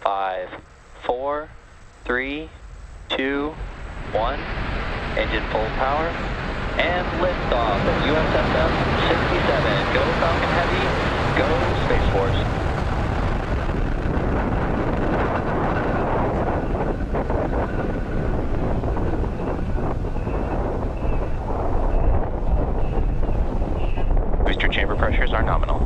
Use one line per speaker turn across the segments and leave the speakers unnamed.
5, 4, 3, 2, 1. Engine full power. And liftoff of USSF 67. Go Falcon Heavy. Go Space Force. Booster chamber pressures are nominal.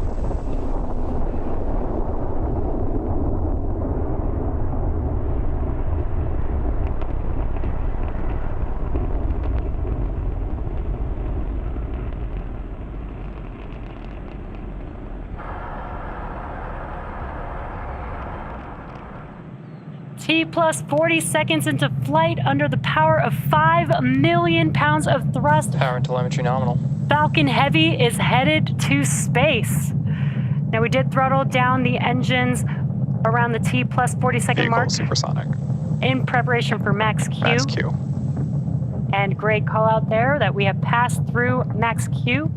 T plus 40 seconds into flight under the power of 5 million pounds of thrust.
Power and telemetry nominal.
Falcon Heavy is headed to space. Now we did throttle down the engines around the T plus 40 second
Vehicle
mark
supersonic.
in preparation for max Q.
Max Q.
And great call out there that we have passed through max Q.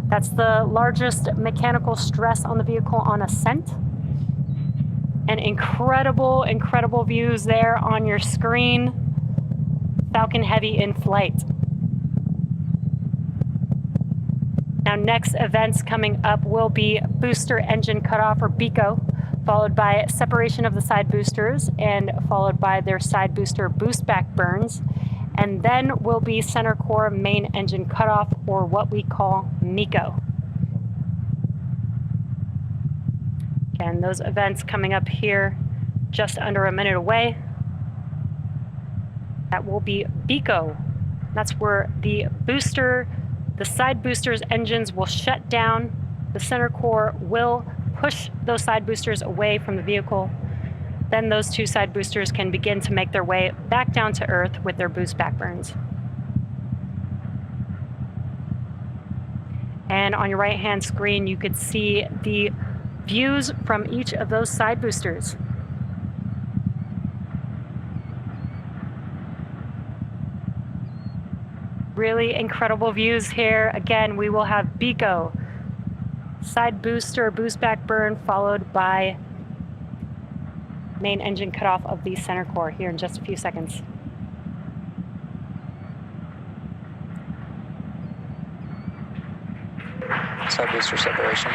That's the largest mechanical stress on the vehicle on ascent. And incredible, incredible views there on your screen. Falcon Heavy in flight. Now next events coming up will be booster engine cutoff, or BECO, followed by separation of the side boosters and followed by their side booster boost back burns. And then will be center core main engine cutoff, or what we call MECO. And those events coming up here just under a minute away. That will be BECO. That's where the side boosters engines will shut down. The center core will push those side boosters away from the vehicle. Then those two side boosters can begin to make their way back down to Earth with their boost back burns. And on your right-hand screen, you could see the views from each of those side boosters. Really incredible views here. Again, we will have BECO, side booster, boost back burn, followed by main engine cutoff of the center core here in just a few seconds.
Side booster separation.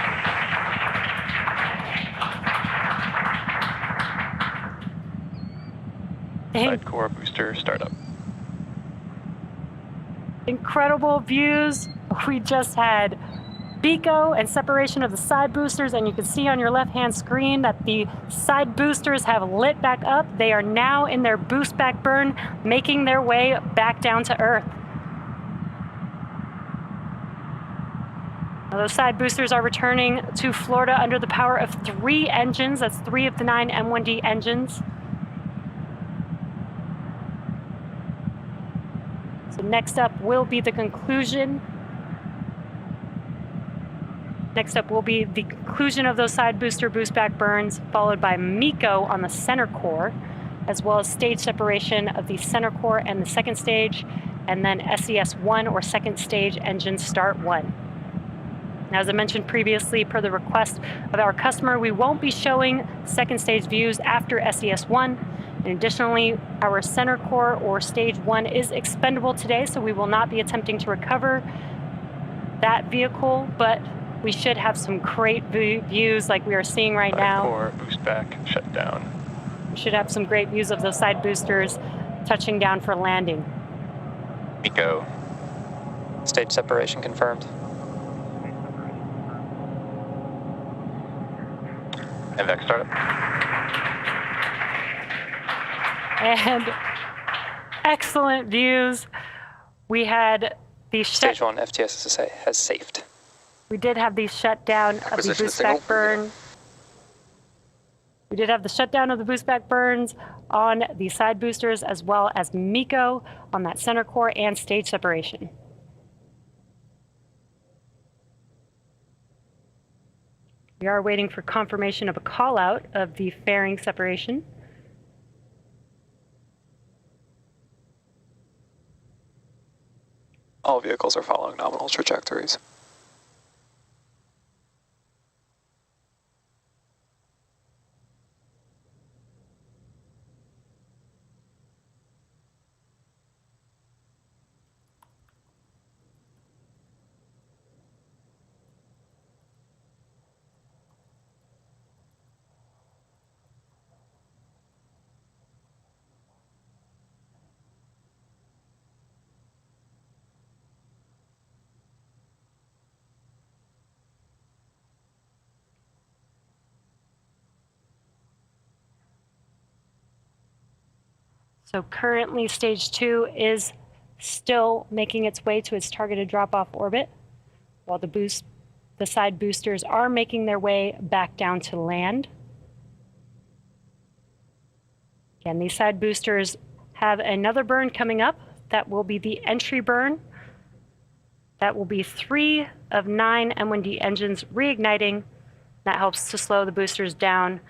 Side core booster startup.
Incredible views. We just had BECO and separation of the side boosters, and you can see on your left-hand screen that the side boosters have lit back up. They are now in their boost back burn, making their way back down to Earth. Now, those side boosters are returning to Florida under the power of 3 engines. That's 3 of the 9 M1D engines. So next up will be the conclusion. Next up will be the conclusion of those side booster boost back burns, followed by MECO on the center core, as well as stage separation of the center core and the second stage, and then SES-1, or second stage engine start 1. Now, as I mentioned previously, per the request of our customer, we won't be showing second stage views after SES-1. And additionally, our center core, or stage 1, is expendable today, so we will not be attempting to recover that vehicle, but we should have some great views like we are seeing right now.
Side core boost back shut down.
We should have some great views of those side boosters touching down for landing.
MECO. Stage separation confirmed. MVAC startup.
And excellent views. We had the
Stage 1 FTSSA has safed.
We did have the shutdown of the boost back burn. We did have the shutdown of the boost back burns on the side boosters, as well as MECO on that center core and stage separation. We are waiting for confirmation of a call out of the fairing separation.
All vehicles are following nominal trajectories.
So currently stage 2 is still making its way to its targeted drop-off orbit, while the side boosters are making their way back down to land. Again, these side boosters have another burn coming up. That will be the entry burn. That will be 3 of 9 M1D engines reigniting. That helps to slow the boosters down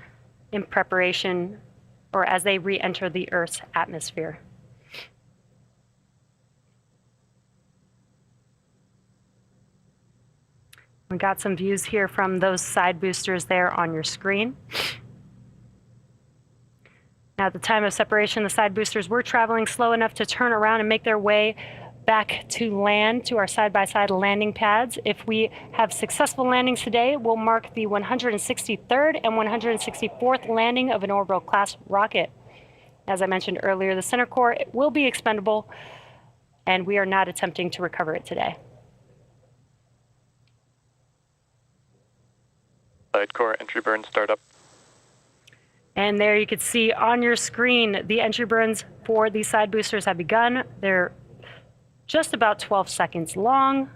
in preparation or as they re-enter the Earth's atmosphere. We got some views here from those side boosters there on your screen. Now, at the time of separation, the side boosters were traveling slow enough to turn around and make their way back to land, to our side-by-side landing pads. If we have successful landings today, we'll mark the 163rd and 164th landing of an orbital class rocket. As I mentioned earlier, the center core will be expendable, and we are not attempting to recover it today.
Side core entry burn startup.
And there you can see on your screen, the entry burns for these side boosters have begun. They're just about 12 seconds long.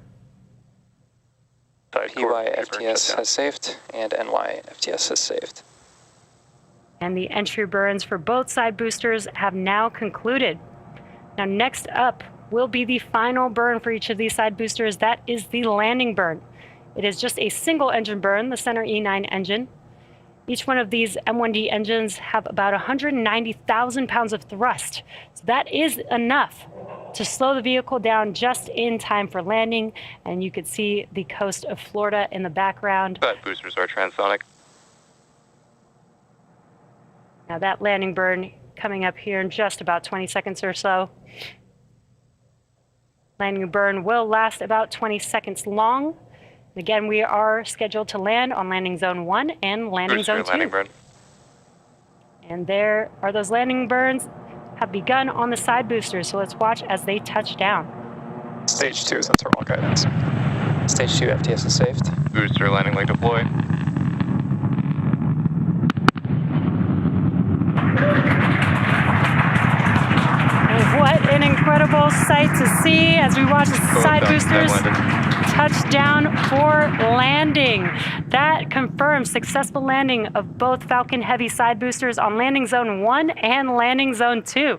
PY FTS has saved, and NY FTS has saved.
And the entry burns for both side boosters have now concluded. Now, next up will be the final burn for each of these side boosters. That is the landing burn. It is just a single engine burn, the center E9 engine. Each one of these M1D engines have about 190,000 pounds of thrust. So that is enough to slow the vehicle down just in time for landing. And you can see the coast of Florida in the background.
Side boosters are transonic.
Now that landing burn coming up here in just about 20 seconds or so. Landing burn will last about 20 seconds long. Again, we are scheduled to land on landing zone 1 and landing zone 2.
Landing burn.
And there are those landing burns have begun on the side boosters. So let's watch as they touch down.
Stage 2 is on terminal guidance. Stage 2 FTS is saved. Booster landing leg deploy.
And what an incredible sight to see as we watch the side boosters touch down for landing. That confirms successful landing of both Falcon Heavy side boosters on landing zone 1 and landing zone 2.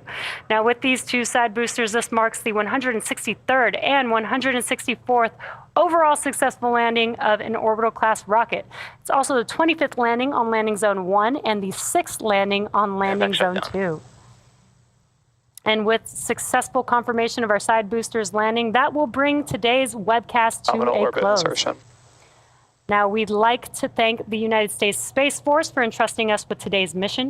Now, with these two side boosters, this marks the 163rd and 164th overall successful landing of an orbital class rocket. It's also the 25th landing on landing zone 1 and the 6th landing on landing zone 2. And with successful confirmation of our side boosters landing, that will bring today's webcast to a close. Now, we'd like to thank the United States Space Force for entrusting us with today's mission.